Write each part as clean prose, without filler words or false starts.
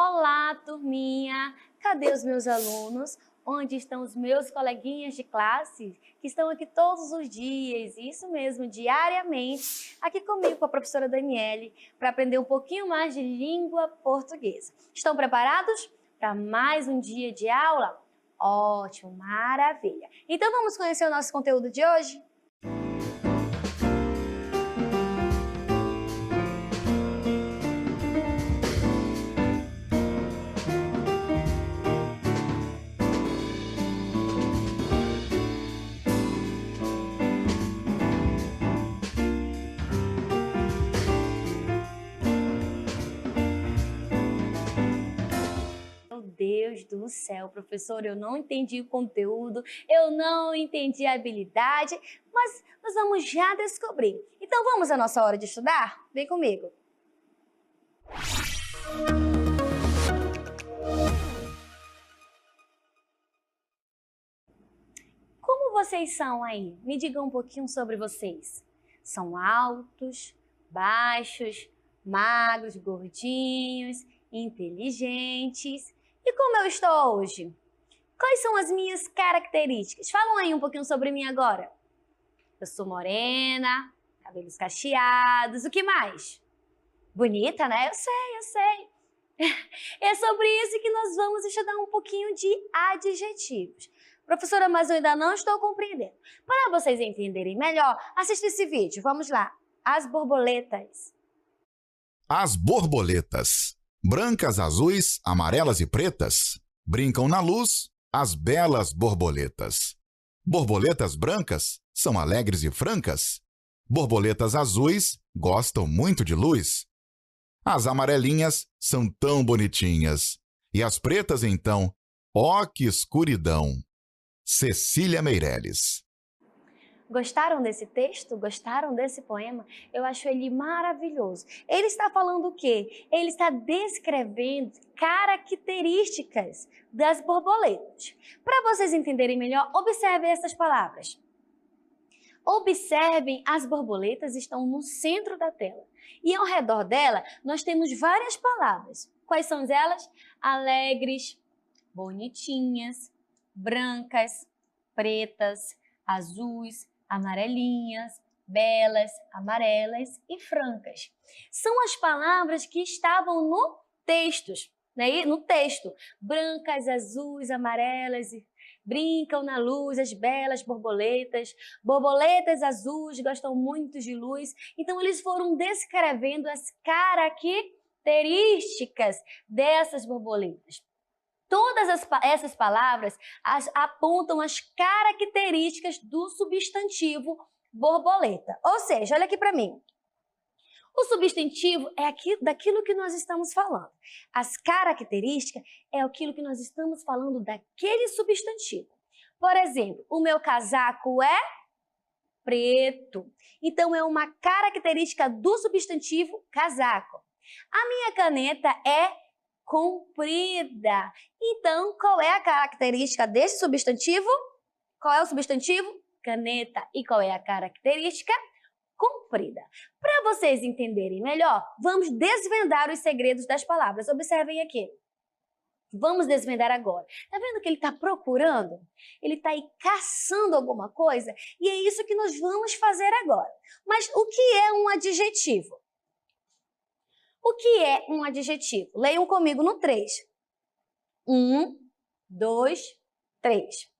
Olá, turminha! Cadê os meus alunos? Onde estão os meus coleguinhas de classe que estão aqui todos os dias, isso mesmo, diariamente, aqui comigo, com a professora Daniele, para aprender um pouquinho mais de língua portuguesa. Estão preparados para mais um dia de aula? Ótimo, maravilha! Então vamos conhecer o nosso conteúdo de hoje? Meu Deus do céu, professor, eu não entendi o conteúdo, eu não entendi a habilidade, mas nós vamos já descobrir. Então vamos à nossa hora de estudar? Vem comigo. Como vocês são aí? Me digam um pouquinho sobre vocês. São altos, baixos, magros, gordinhos, inteligentes? E como eu estou hoje? Quais são as minhas características? Falam aí um pouquinho sobre mim agora. Eu sou morena, cabelos cacheados, o que mais? Bonita, né? Eu sei. É sobre isso que nós vamos estudar um pouquinho de adjetivos. Professora, mas eu ainda não estou compreendendo. Para vocês entenderem melhor, assista esse vídeo. Vamos lá. As borboletas. As borboletas, brancas, azuis, amarelas e pretas, brincam na luz as belas borboletas. Borboletas brancas são alegres e francas. Borboletas azuis gostam muito de luz. As amarelinhas são tão bonitinhas. E as pretas, então, ó que escuridão! Cecília Meirelles. Gostaram desse texto? Gostaram desse poema? Eu acho ele maravilhoso. Ele está falando o quê? Ele está descrevendo características das borboletas. Para vocês entenderem melhor, observem essas palavras. Observem, as borboletas estão no centro da tela. E ao redor dela, nós temos várias palavras. Quais são elas? Alegres, bonitinhas, brancas, pretas, azuis, amarelinhas, belas, amarelas e francas. São as palavras que estavam no texto, né? No texto. Brancas, azuis, amarelas, brincam na luz as belas borboletas. Borboletas azuis gostam muito de luz. Então eles foram descrevendo as características dessas borboletas. Todas essas palavras apontam as características do substantivo borboleta. Ou seja, olha aqui para mim. O substantivo é daquilo que nós estamos falando. As características é aquilo que nós estamos falando daquele substantivo. Por exemplo, o meu casaco é preto. Então, é uma característica do substantivo casaco. A minha caneta é comprida. Então, qual é a característica desse substantivo? Qual é o substantivo? Caneta. E qual é a característica? Comprida. Para vocês entenderem melhor, vamos desvendar os segredos das palavras. Observem aqui. Vamos desvendar agora. Tá vendo que ele está procurando? Ele está aí caçando alguma coisa? E é isso que nós vamos fazer agora. Mas o que é um adjetivo? O que é um adjetivo? Leiam comigo no 3. 1, 2, 3.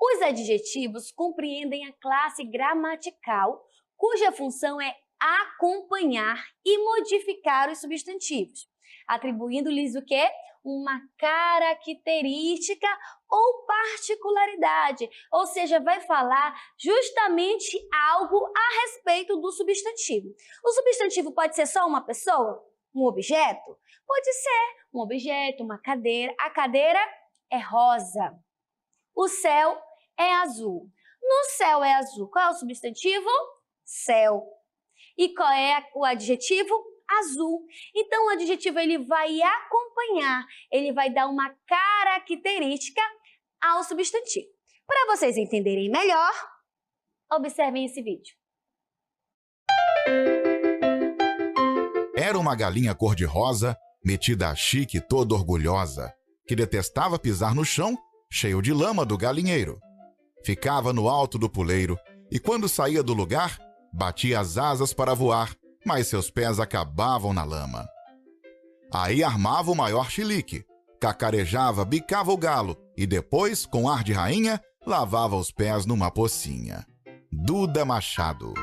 Os adjetivos compreendem a classe gramatical, cuja função é acompanhar e modificar os substantivos, atribuindo-lhes o quê? Uma característica ou particularidade, ou seja, vai falar justamente algo a respeito do substantivo. O substantivo pode ser só uma pessoa? Um objeto? Pode ser um objeto, uma cadeira. A cadeira é rosa. O céu é azul. No céu é azul. Qual é o substantivo? Céu. E qual é o adjetivo? Azul. Então, o adjetivo ele vai acompanhar, ele vai dar uma característica ao substantivo. Para vocês entenderem melhor, observem esse vídeo. Era uma galinha cor-de-rosa metida a chique toda orgulhosa, que detestava pisar no chão, cheio de lama do galinheiro. Ficava no alto do puleiro e, quando saía do lugar, batia as asas para voar, mas seus pés acabavam na lama. Aí armava o maior chilique, cacarejava, bicava o galo e depois, com ar de rainha, lavava os pés numa pocinha. Duda Machado.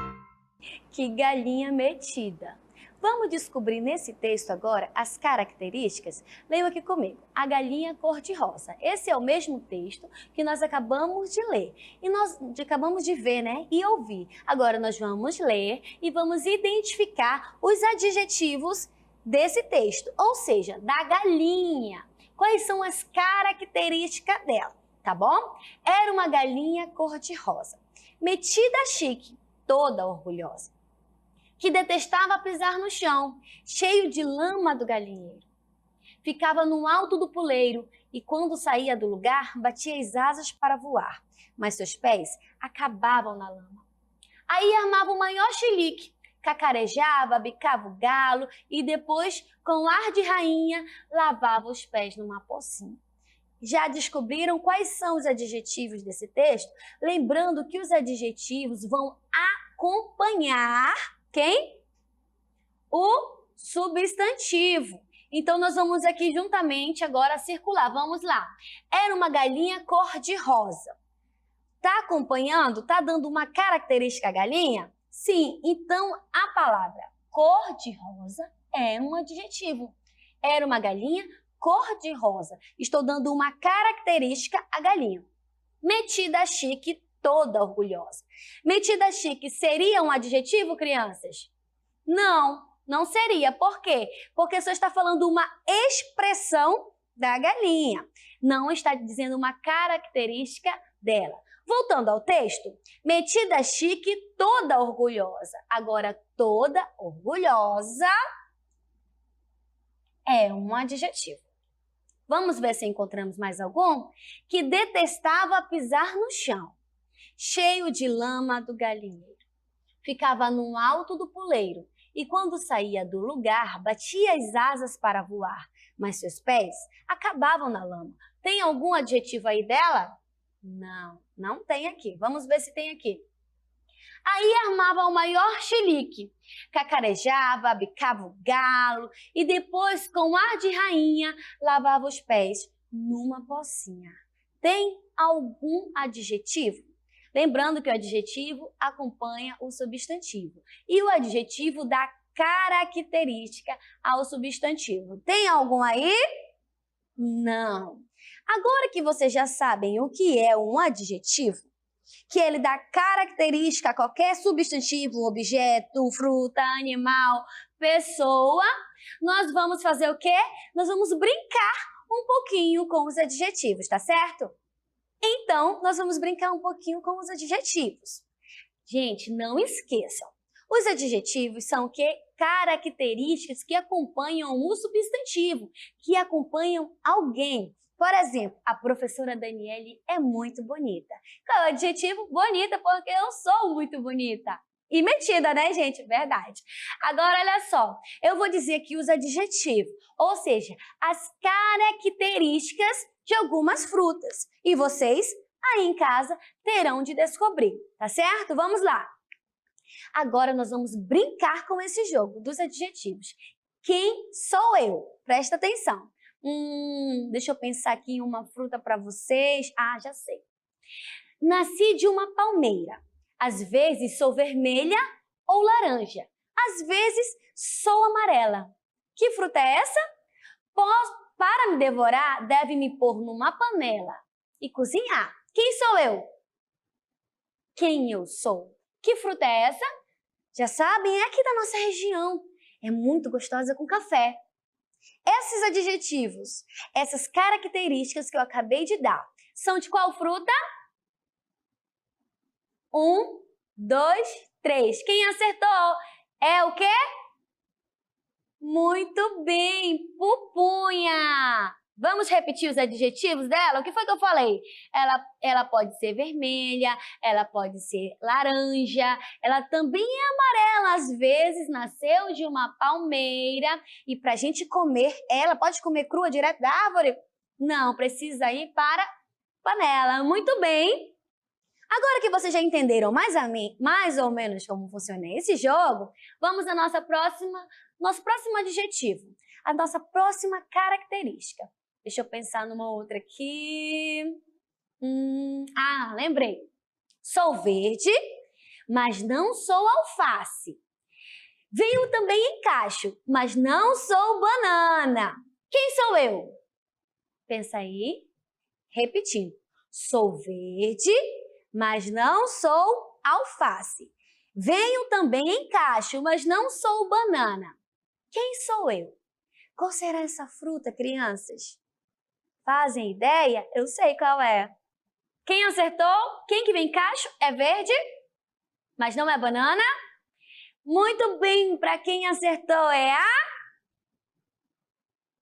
Que galinha metida! Vamos descobrir nesse texto agora as características? Leiam aqui comigo. A galinha cor-de-rosa. Esse é o mesmo texto que nós acabamos de ler. E nós acabamos de ver, né? E ouvir. Agora nós vamos ler e vamos identificar os adjetivos desse texto. Ou seja, da galinha. Quais são as características dela, tá bom? Era uma galinha cor-de-rosa. Metida chique, toda orgulhosa, que detestava pisar no chão, cheio de lama do galinheiro. Ficava no alto do puleiro e, quando saía do lugar, batia as asas para voar, mas seus pés acabavam na lama. Aí armava o maior chilique, cacarejava, bicava o galo e depois, com ar de rainha, lavava os pés numa pocinha. Já descobriram quais são os adjetivos desse texto? Lembrando que os adjetivos vão acompanhar quem? O substantivo. Então, nós vamos aqui juntamente agora circular. Vamos lá. Era uma galinha cor-de-rosa. Tá acompanhando? Tá dando uma característica à galinha? Sim. Então, a palavra cor-de-rosa é um adjetivo. Era uma galinha cor-de-rosa. Estou dando uma característica à galinha. Metida chique, toda orgulhosa. Metida chique seria um adjetivo, crianças? Não, não seria. Por quê? Porque só está falando uma expressão da galinha. Não está dizendo uma característica dela. Voltando ao texto, metida chique, toda orgulhosa. Agora, toda orgulhosa é um adjetivo. Vamos ver se encontramos mais algum? Que detestava pisar no chão, cheio de lama do galinheiro. Ficava no alto do puleiro e, quando saía do lugar, batia as asas para voar, mas seus pés acabavam na lama. Tem algum adjetivo aí dela? Não, não tem aqui. Vamos ver se tem aqui. Aí armava o maior chilique, cacarejava, bicava o galo e depois, com ar de rainha, lavava os pés numa pocinha. Tem algum adjetivo? Lembrando que o adjetivo acompanha o substantivo e o adjetivo dá característica ao substantivo. Tem algum aí? Não. Agora que vocês já sabem o que é um adjetivo, que ele dá característica a qualquer substantivo, objeto, fruta, animal, pessoa, nós vamos fazer o quê? Nós vamos brincar um pouquinho com os adjetivos, tá certo? Então, nós vamos brincar um pouquinho com os adjetivos. Gente, não esqueçam, os adjetivos são o quê? Características que acompanham o substantivo, que acompanham alguém. Por exemplo, a professora Daniele é muito bonita. Qual é o adjetivo? Bonita, porque eu sou muito bonita. E metida, né, gente? Verdade. Agora, olha só, eu vou dizer aqui os adjetivos, ou seja, as características de algumas frutas. E vocês, aí em casa, terão de descobrir, tá certo? Vamos lá. Agora nós vamos brincar com esse jogo dos adjetivos. Quem sou eu? Presta atenção. Deixa eu pensar aqui em uma fruta para vocês. Ah, já sei. Nasci de uma palmeira. Às vezes sou vermelha ou laranja. Às vezes sou amarela. Que fruta é essa? Para me devorar, deve me pôr numa panela e cozinhar. Quem sou eu? Quem eu sou? Que fruta é essa? Já sabem, é aqui da nossa região. É muito gostosa com café. Esses adjetivos, essas características que eu acabei de dar, são de qual fruta? 1, 2, 3. Quem acertou? É o quê? Muito bem, pupunha! Vamos repetir os adjetivos dela? O que foi que eu falei? Ela pode ser vermelha, ela pode ser laranja, ela também é amarela, às vezes nasceu de uma palmeira e para a gente comer ela, pode comer crua direto da árvore? Não, precisa ir para a panela. Muito bem. Agora que vocês já entenderam mais ou menos como funciona esse jogo, vamos ao nosso próximo adjetivo, a nossa próxima característica. Deixa eu pensar numa outra aqui. Lembrei. Sou verde, mas não sou alface. Venho também em cacho, mas não sou banana. Quem sou eu? Pensa aí. Repetindo. Sou verde, mas não sou alface. Venho também em cacho, mas não sou banana. Quem sou eu? Qual será essa fruta, crianças? Fazem ideia? Eu sei qual é. Quem acertou? Quem que vem em cacho? É verde, mas não é banana? Muito bem, para quem acertou é a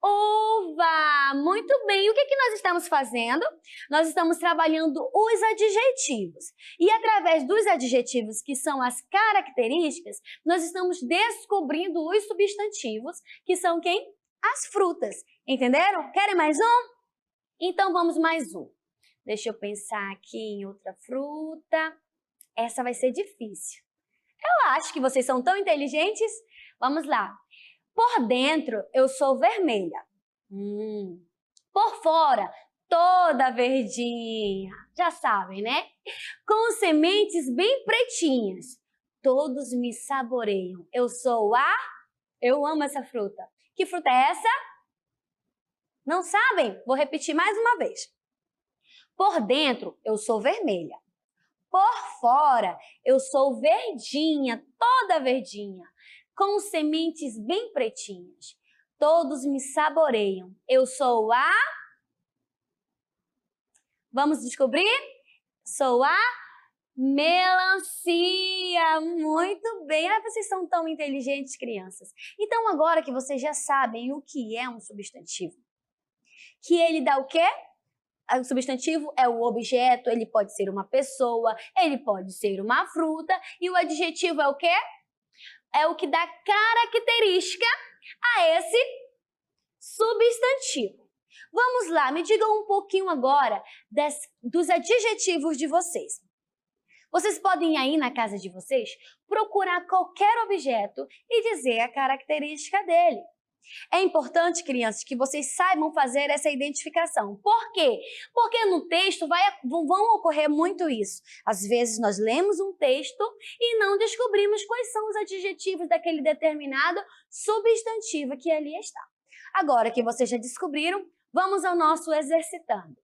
uva. Muito bem, o que nós estamos fazendo? Nós estamos trabalhando os adjetivos. E através dos adjetivos, que são as características, nós estamos descobrindo os substantivos, que são quem? As frutas. Entenderam? Querem mais um? Então, vamos mais um. Deixa eu pensar aqui em outra fruta. Essa vai ser difícil. Eu acho que vocês são tão inteligentes. Vamos lá. Por dentro, eu sou vermelha. Por fora, toda verdinha. Já sabem, né? Com sementes bem pretinhas. Todos me saboreiam. Eu amo essa fruta. Que fruta é essa? Não sabem? Vou repetir mais uma vez. Por dentro, eu sou vermelha. Por fora, eu sou verdinha, toda verdinha, com sementes bem pretinhas. Todos me saboreiam. Eu sou a... Vamos descobrir? Sou a melancia. Muito bem. Vocês são tão inteligentes, crianças. Então, agora que vocês já sabem o que é um substantivo, que ele dá o quê? O substantivo é o objeto, ele pode ser uma pessoa, ele pode ser uma fruta, e o adjetivo é o quê? É o que dá característica a esse substantivo. Vamos lá, me digam um pouquinho agora dos adjetivos de vocês. Vocês podem ir aí na casa de vocês, procurar qualquer objeto e dizer a característica dele. É importante, crianças, que vocês saibam fazer essa identificação. Por quê? Porque no texto vão ocorrer muito isso. Às vezes nós lemos um texto e não descobrimos quais são os adjetivos daquele determinado substantivo que ali está. Agora que vocês já descobriram, vamos ao nosso exercitando.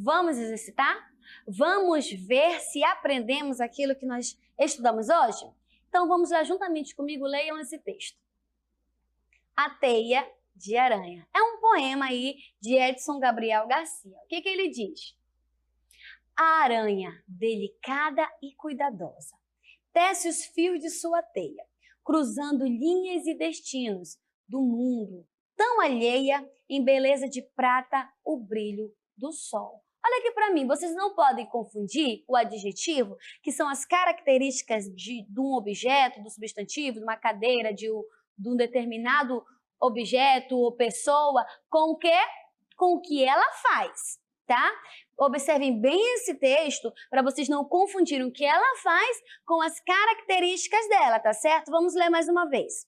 Vamos exercitar? Vamos ver se aprendemos aquilo que nós estudamos hoje? Então vamos lá juntamente comigo, leiam esse texto. A Teia de Aranha. É um poema aí de Edson Gabriel Garcia. O que ele diz? A aranha, delicada e cuidadosa, tece os fios de sua teia, cruzando linhas e destinos do mundo, tão alheia em beleza de prata o brilho do sol. Olha aqui para mim, vocês não podem confundir o adjetivo, que são as características de um objeto, do substantivo, de uma cadeira, de um determinado objeto ou pessoa, com o quê? Com o que ela faz, tá? Observem bem esse texto para vocês não confundirem o que ela faz com as características dela, tá certo? Vamos ler mais uma vez.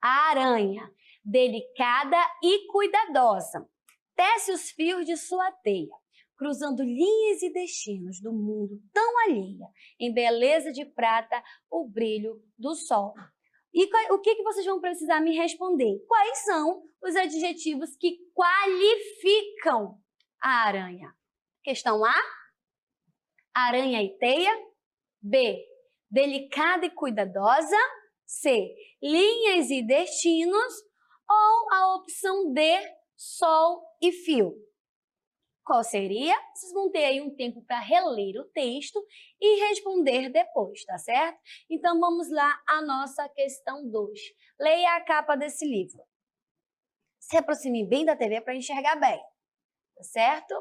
A aranha, delicada e cuidadosa, tece os fios de sua teia, cruzando linhas e destinos do mundo tão alheia, em beleza de prata, o brilho do sol. E o que vocês vão precisar me responder? Quais são os adjetivos que qualificam a aranha? Questão A, aranha e teia. B, delicada e cuidadosa. C, linhas e destinos. Ou a opção D, sol e fio. Qual seria? Vocês vão ter aí um tempo para reler o texto e responder depois, tá certo? Então vamos lá à nossa questão 2. Leia a capa desse livro. Se aproxime bem da TV para enxergar bem, tá certo?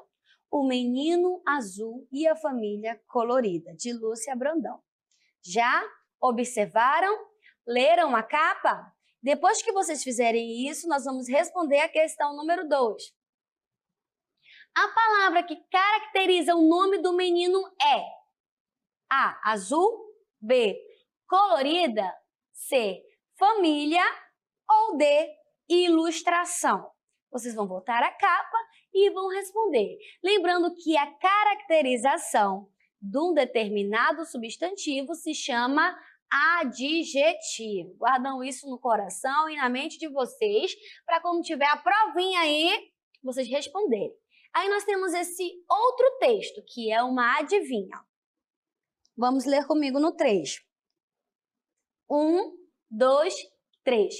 O Menino Azul e a Família Colorida, de Lúcia Brandão. Já observaram? Leram a capa? Depois que vocês fizerem isso, nós vamos responder a questão número 2. A palavra que caracteriza o nome do menino é A. Azul, B. Colorida, C. Família ou D. Ilustração. Vocês vão voltar à capa e vão responder. Lembrando que a caracterização de um determinado substantivo se chama adjetivo. Guardam isso no coração e na mente de vocês para quando tiver a provinha aí, vocês responderem. Aí nós temos esse outro texto, que é uma adivinha. Vamos ler comigo no 3. 1, 2, 3.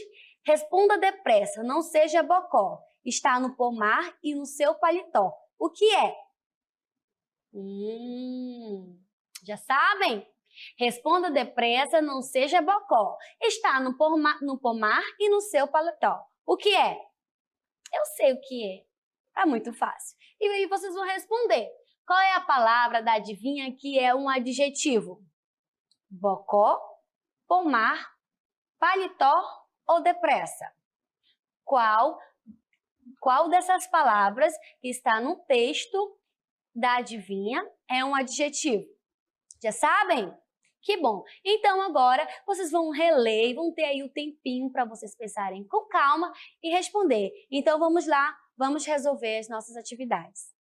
Responda depressa, não seja bocó. Está no pomar e no seu paletó. O que é? Já sabem? Responda depressa, não seja bocó. Está no pomar e no seu paletó. O que é? Eu sei o que é. Tá muito fácil. E aí vocês vão responder. Qual é a palavra da adivinha que é um adjetivo? Bocó, pomar, paletó ou depressa? Qual dessas palavras que está no texto da adivinha é um adjetivo? Já sabem? Que bom! Então agora vocês vão reler, vão ter aí o tempinho para vocês pensarem com calma e responder. Então vamos lá, vamos resolver as nossas atividades.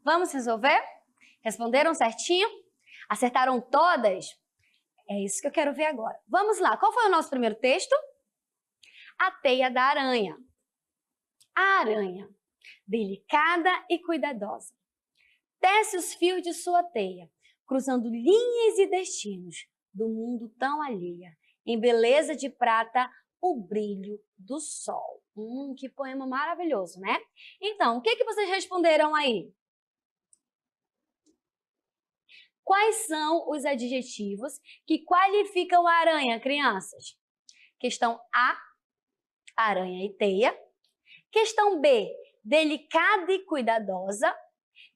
Vamos resolver? Responderam certinho? Acertaram todas? É isso que eu quero ver agora. Vamos lá, qual foi o nosso primeiro texto? A teia da aranha. A aranha, delicada e cuidadosa, tece os fios de sua teia, cruzando linhas e destinos do mundo tão alheia, em beleza de prata, o brilho do sol. Que poema maravilhoso, né? Então, o que vocês responderam aí? Quais são os adjetivos que qualificam a aranha, crianças? Questão A, aranha e teia. Questão B, delicada e cuidadosa.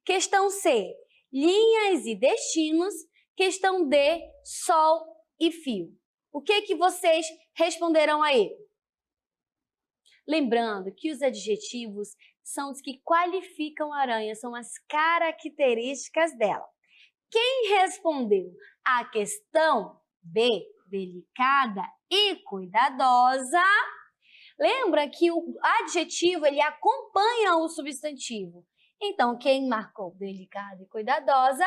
Questão C, linhas e destinos. Questão D, sol e fio. O que vocês responderam aí? Lembrando que os adjetivos são os que qualificam a aranha, são as características dela. Quem respondeu a questão B, delicada e cuidadosa, lembra que o adjetivo ele acompanha o substantivo. Então, quem marcou delicada e cuidadosa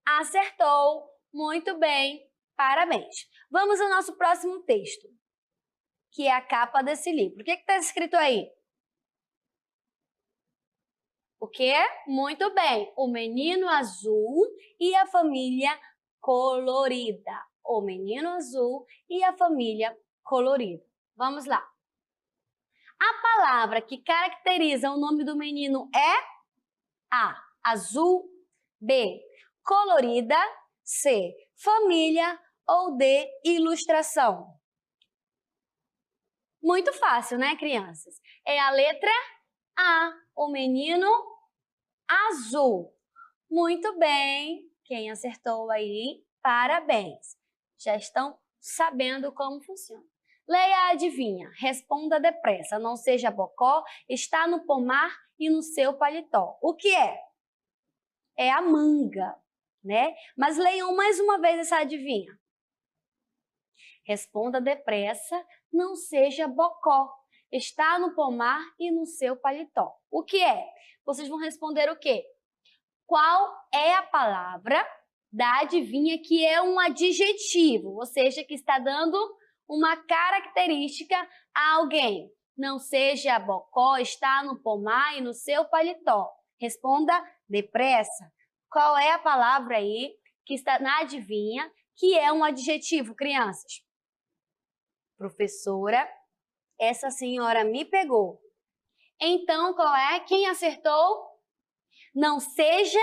acertou. Muito bem, parabéns. Vamos ao nosso próximo texto, que é a capa desse livro. O que está escrito aí? O quê? Muito bem. O menino azul e a família colorida. O menino azul e a família colorida. Vamos lá. A palavra que caracteriza o nome do menino é A, azul, B, colorida, C, família ou D, ilustração. Muito fácil, né, crianças? É a letra A, o menino azul. Muito bem, quem acertou aí, parabéns. Já estão sabendo como funciona. Leia a adivinha, responda depressa, não seja bocó, está no pomar e no seu paletó. O que é? É a manga, né? Mas leiam mais uma vez essa adivinha. Responda depressa, não seja bocó, está no pomar e no seu paletó. O que é? Vocês vão responder o quê? Qual é a palavra da adivinha que é um adjetivo, ou seja, que está dando uma característica a alguém? Não seja bocó, está no pomar e no seu paletó. Responda depressa. Qual é a palavra aí que está na adivinha que é um adjetivo, crianças? Professora, essa senhora me pegou. Então, qual é? Quem acertou? Não seja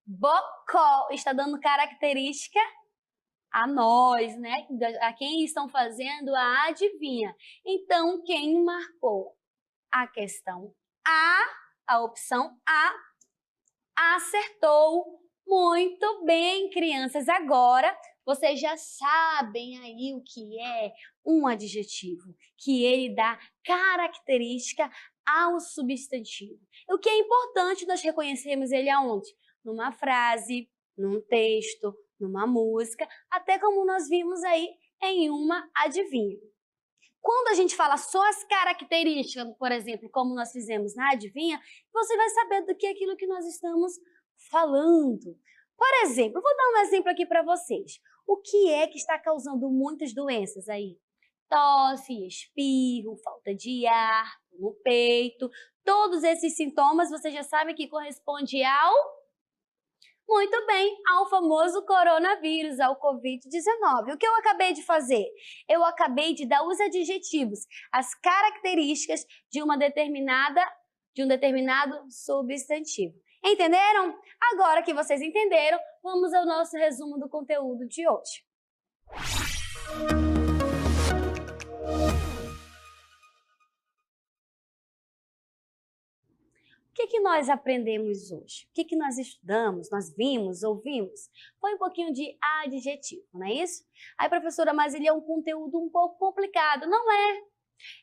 bocó. Está dando característica a nós, né? A quem estão fazendo a adivinha. Então, quem marcou a questão a opção A, acertou. Muito bem, crianças. Agora, vocês já sabem aí o que é um adjetivo, que ele dá característica ao substantivo. O que é importante nós reconhecermos ele aonde? Numa frase, num texto, numa música, até como nós vimos aí em uma adivinha. Quando a gente fala só as características, por exemplo, como nós fizemos na adivinha, você vai saber do que é aquilo que nós estamos falando. Por exemplo, vou dar um exemplo aqui para vocês. O que é que está causando muitas doenças aí? Tosse, espirro, falta de ar no peito. Todos esses sintomas você já sabe que corresponde ao... Muito bem, ao famoso coronavírus, ao Covid-19. O que eu acabei de fazer? Eu acabei de dar os adjetivos, as características de um determinado substantivo. Entenderam? Agora que vocês entenderam, vamos ao nosso resumo do conteúdo de hoje. O que nós aprendemos hoje? O que nós estudamos, nós vimos, ouvimos? Foi um pouquinho de adjetivo, não é isso? Aí, professora, mas ele é um conteúdo um pouco complicado. Não é.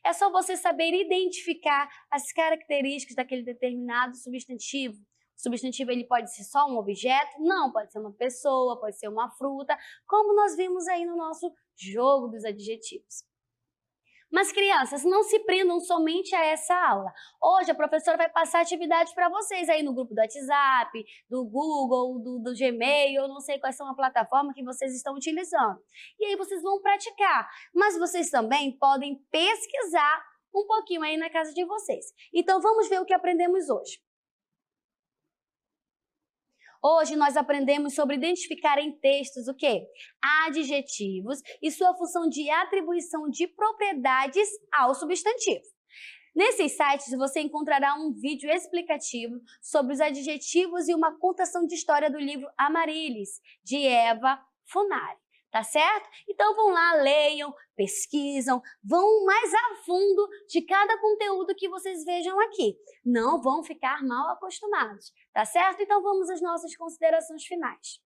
É só você saber identificar as características daquele determinado substantivo. O substantivo ele pode ser só um objeto? Não, pode ser uma pessoa, pode ser uma fruta, como nós vimos aí no nosso jogo dos adjetivos. Mas, crianças, não se prendam somente a essa aula. Hoje, a professora vai passar atividades para vocês aí no grupo do WhatsApp, do Google, do Gmail, eu não sei quais são a plataforma que vocês estão utilizando. E aí vocês vão praticar. Mas vocês também podem pesquisar um pouquinho aí na casa de vocês. Então, vamos ver o que aprendemos hoje. Hoje nós aprendemos sobre identificar em textos o quê? Adjetivos e sua função de atribuição de propriedades ao substantivo. Nesses sites você encontrará um vídeo explicativo sobre os adjetivos e uma contação de história do livro Amaryllis, de Eva Funari. Tá certo? Então vão lá, leiam, pesquisam, vão mais a fundo de cada conteúdo que vocês vejam aqui. Não vão ficar mal acostumados, tá certo? Então vamos às nossas considerações finais.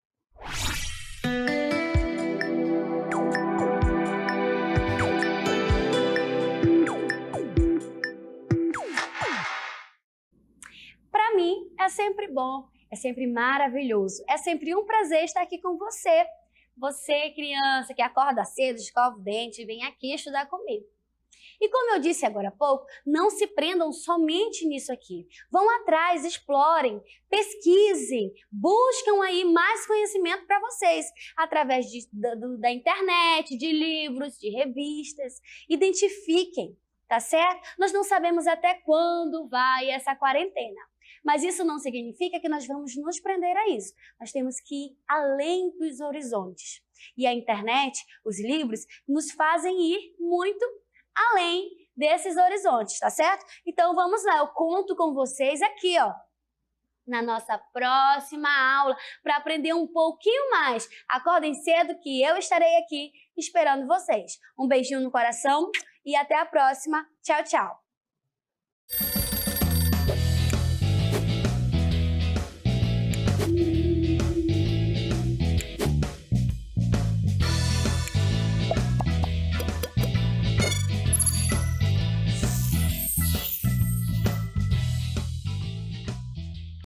Para mim é sempre bom, é sempre maravilhoso, é sempre um prazer estar aqui com você. Você, criança, que acorda cedo, escova o dente e vem aqui estudar comigo. E como eu disse agora há pouco, não se prendam somente nisso aqui. Vão atrás, explorem, pesquisem, buscam aí mais conhecimento para vocês, através da internet, de livros, de revistas. Identifiquem, tá certo? Nós não sabemos até quando vai essa quarentena. Mas isso não significa que nós vamos nos prender a isso. Nós temos que ir além dos horizontes. E a internet, os livros, nos fazem ir muito além desses horizontes, tá certo? Então vamos lá, eu conto com vocês aqui, ó, na nossa próxima aula, para aprender um pouquinho mais. Acordem cedo que eu estarei aqui esperando vocês. Um beijinho no coração e até a próxima. Tchau, tchau!